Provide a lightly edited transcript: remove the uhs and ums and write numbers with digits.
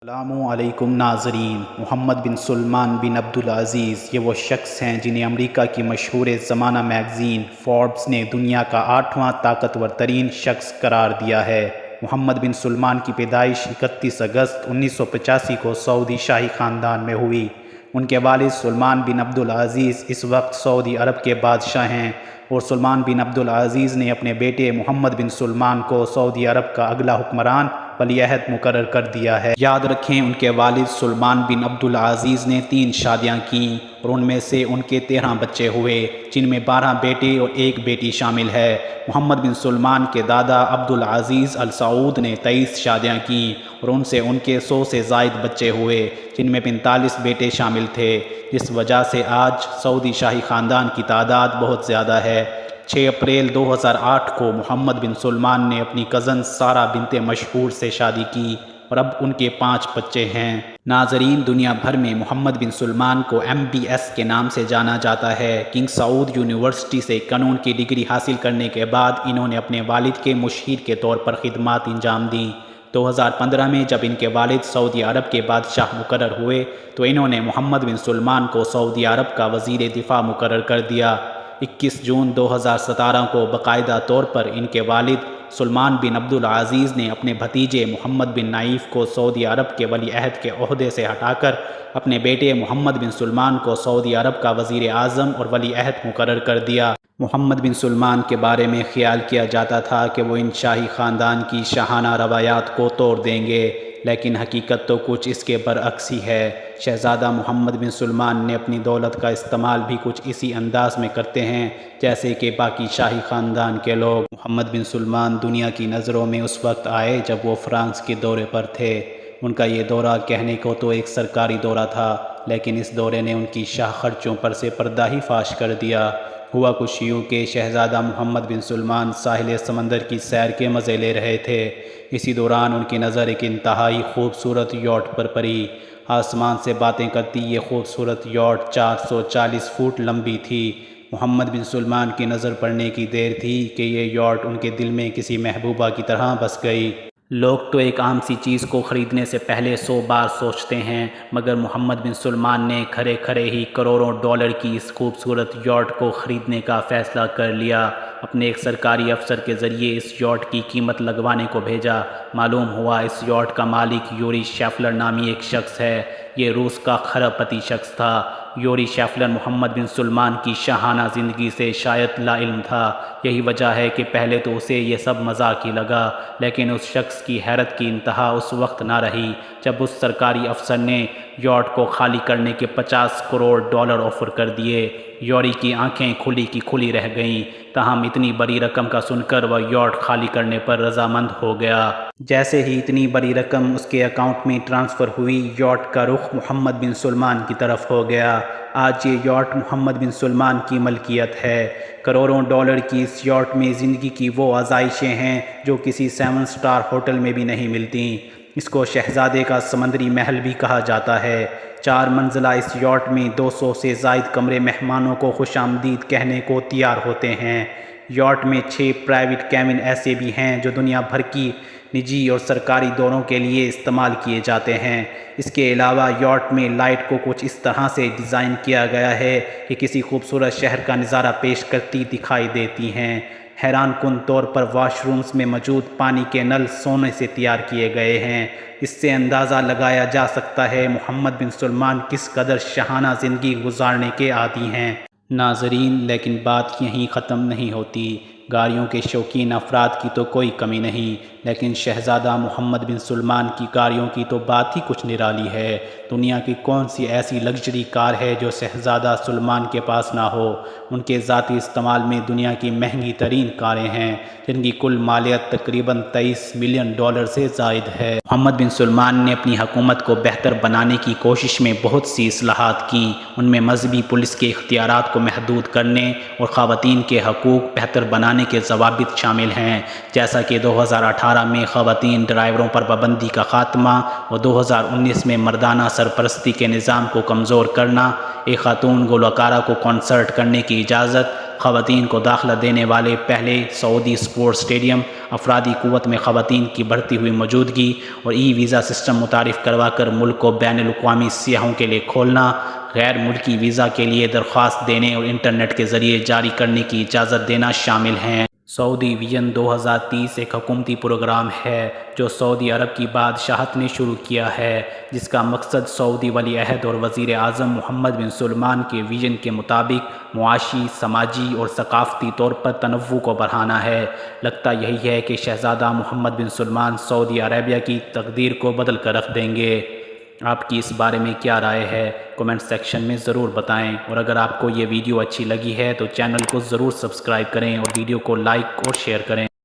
السلام علیکم ناظرین۔ محمد بن سلمان بن عبدالعزیز یہ وہ شخص ہیں جنہیں امریکہ کی مشہور زمانہ میگزین فوربس نے دنیا کا 8واں طاقتور ترین شخص قرار دیا ہے۔ محمد بن سلمان کی پیدائش 31 اگست 1985 کو سعودی شاہی خاندان میں ہوئی۔ ان کے والد سلمان بن عبدالعزیز اس وقت سعودی عرب کے بادشاہ ہیں، اور سلمان بن عبدالعزیز نے اپنے بیٹے محمد بن سلمان کو سعودی عرب کا اگلا حکمران ولی عہد مقرر کر دیا ہے۔ یاد رکھیں ان کے والد سلمان بن عبدالعزیز نے 3 شادیاں کیں، اور ان میں سے ان کے 13 بچے ہوئے، جن میں 12 بیٹے اور 1 بیٹی شامل ہے۔ محمد بن سلمان کے دادا عبدالعزیز ال سعود نے 23 شادیاں کیں، اور ان سے ان کے 100 سے زائد بچے ہوئے، جن میں 45 بیٹے شامل تھے، جس وجہ سے آج سعودی شاہی خاندان کی تعداد بہت زیادہ ہے۔ 6 اپریل 2008 کو محمد بن سلمان نے اپنی کزن سارہ بنت مشہور سے شادی کی، اور اب ان کے 5 بچے ہیں۔ ناظرین، دنیا بھر میں محمد بن سلمان کو MBS کے نام سے جانا جاتا ہے۔ کنگ سعود یونیورسٹی سے قانون کی ڈگری حاصل کرنے کے بعد انہوں نے اپنے والد کے مشیر کے طور پر خدمات انجام دیں۔ 2015 میں جب ان کے والد سعودی عرب کے بادشاہ مقرر ہوئے تو انہوں نے محمد بن سلمان کو سعودی عرب کا وزیر دفاع مقرر کر دیا۔ 21 جون 2017 کو باقاعدہ طور پر ان کے والد سلمان بن عبدالعزیز نے اپنے بھتیجے محمد بن نائف کو سعودی عرب کے ولی عہد کے عہدے سے ہٹا کر اپنے بیٹے محمد بن سلمان کو سعودی عرب کا وزیر اعظم اور ولی عہد مقرر کر دیا۔ محمد بن سلمان کے بارے میں خیال کیا جاتا تھا کہ وہ ان شاہی خاندان کی شاہانہ روایات کو توڑ دیں گے، لیکن حقیقت تو کچھ اس کے برعکس ہی ہے۔ شہزادہ محمد بن سلمان نے اپنی دولت کا استعمال بھی کچھ اسی انداز میں کرتے ہیں جیسے کہ باقی شاہی خاندان کے لوگ۔ محمد بن سلمان دنیا کی نظروں میں اس وقت آئے جب وہ فرانس کے دورے پر تھے۔ ان کا یہ دورہ کہنے کو تو ایک سرکاری دورہ تھا، لیکن اس دورے نے ان کی شاہ خرچوں پر سے پردہ ہی فاش کر دیا۔ ہوا کچھ یوں کہ شہزادہ محمد بن سلمان ساحل سمندر کی سیر کے مزے لے رہے تھے۔ اسی دوران ان کی نظر ایک انتہائی خوبصورت یاٹ پر پڑی۔ آسمان سے باتیں کرتی یہ خوبصورت یاٹ 440 فٹ لمبی تھی۔ محمد بن سلمان کی نظر پڑنے کی دیر تھی کہ یہ یاٹ ان کے دل میں کسی محبوبہ کی طرح بس گئی۔ لوگ تو ایک عام سی چیز کو خریدنے سے پہلے 100 بار سوچتے ہیں، مگر محمد بن سلمان نے کھڑے کھڑے ہی کروڑوں ڈالر کی اس خوبصورت یاٹ کو خریدنے کا فیصلہ کر لیا۔ اپنے ایک سرکاری افسر کے ذریعے اس یاٹ کی قیمت لگوانے کو بھیجا۔ معلوم ہوا اس یاٹ کا مالک یوری شیفلر نامی ایک شخص ہے۔ یہ روس کا کھرب پتی شخص تھا۔ یوری شیفلر محمد بن سلمان کی شاہانہ زندگی سے شاید لا علم تھا۔ یہی وجہ ہے کہ پہلے تو اسے یہ سب مذاق ہی لگا، لیکن اس شخص کی حیرت کی انتہا اس وقت نہ رہی جب اس سرکاری افسر نے یاٹ کو خالی کرنے کے 50 کروڑ ڈالر آفر کر دیے۔ یوری کی آنکھیں کھلی کی کھلی رہ گئیں، تاہم اتنی بڑی رقم کا سن کر وہ یاٹ خالی کرنے پر رضامند ہو گیا۔ جیسے ہی اتنی بڑی رقم اس کے اکاؤنٹ میں ٹرانسفر ہوئی، یاٹ کا رخ محمد بن سلمان کی طرف ہو گیا۔ آج یہ یاٹ محمد بن سلمان کی ملکیت ہے۔ کروڑوں ڈالر کی اس یاٹ میں زندگی کی وہ آزائشیں ہیں جو کسی 7 سٹار ہوٹل میں بھی نہیں ملتی۔ اس کو شہزادے کا سمندری محل بھی کہا جاتا ہے۔ 4 منزلہ اس یاٹ میں 200 سے زائد کمرے مہمانوں کو خوش آمدید کہنے کو تیار ہوتے ہیں۔ یاٹ میں 6 پرائیویٹ کیبن ایسے بھی ہیں جو دنیا بھر کی نجی اور سرکاری دوروں کے لیے استعمال کیے جاتے ہیں۔ اس کے علاوہ یاٹ میں لائٹ کو کچھ اس طرح سے ڈیزائن کیا گیا ہے کہ کسی خوبصورت شہر کا نظارہ پیش کرتی دکھائی دیتی ہیں۔ حیران کن طور پر واش رومز میں موجود پانی کے نل سونے سے تیار کیے گئے ہیں۔ اس سے اندازہ لگایا جا سکتا ہے محمد بن سلمان کس قدر شاہانہ زندگی گزارنے کے عادی ہیں۔ ناظرین، لیکن بات یہیں ختم نہیں ہوتی۔ گاڑیوں کے شوقین افراد کی تو کوئی کمی نہیں، لیکن شہزادہ محمد بن سلمان کی گاڑیوں کی تو بات ہی کچھ نرالی ہے۔ دنیا کی کون سی ایسی لگژری کار ہے جو شہزادہ سلمان کے پاس نہ ہو؟ ان کے ذاتی استعمال میں دنیا کی مہنگی ترین کاریں ہیں، جن کی کل مالیت تقریباً 23 ملین ڈالر سے زائد ہے۔ محمد بن سلمان نے اپنی حکومت کو بہتر بنانے کی کوشش میں بہت سی اصلاحات کیں۔ ان میں مذہبی پولیس کے اختیارات کو محدود کرنے اور خواتین کے حقوق بہتر بنانے کے ضوابط شامل ہیں، جیسا کہ 2018 میں خواتین ڈرائیوروں پر پابندی کا خاتمہ اور 2019 میں مردانہ سرپرستی کے نظام کو کمزور کرنا، ایک خاتون گلوکارہ کو کنسرٹ کرنے کی اجازت، خواتین کو داخلہ دینے والے پہلے سعودی اسپورٹس اسٹیڈیم، افرادی قوت میں خواتین کی بڑھتی ہوئی موجودگی اور ای ویزا سسٹم متعارف کروا کر ملک کو بین الاقوامی سیاحوں کے لیے کھولنا، غیر ملکی ویزا کے لیے درخواست دینے اور انٹرنیٹ کے ذریعے جاری کرنے کی اجازت دینا شامل ہیں۔ سعودی ویژن 2030 ایک حکومتی پروگرام ہے جو سعودی عرب کی بادشاہت نے شروع کیا ہے، جس کا مقصد سعودی ولی عہد اور وزیر اعظم محمد بن سلمان کے ویژن کے مطابق معاشی، سماجی اور ثقافتی طور پر تنوع کو بڑھانا ہے۔ لگتا یہی ہے کہ شہزادہ محمد بن سلمان سعودی عربیہ کی تقدیر کو بدل کر رکھ دیں گے۔ آپ کی اس بارے میں کیا رائے ہے؟ کمنٹ سیکشن میں ضرور بتائیں، اور اگر آپ کو یہ ویڈیو اچھی لگی ہے تو چینل کو ضرور سبسکرائب کریں اور ویڈیو کو لائک اور شیئر کریں۔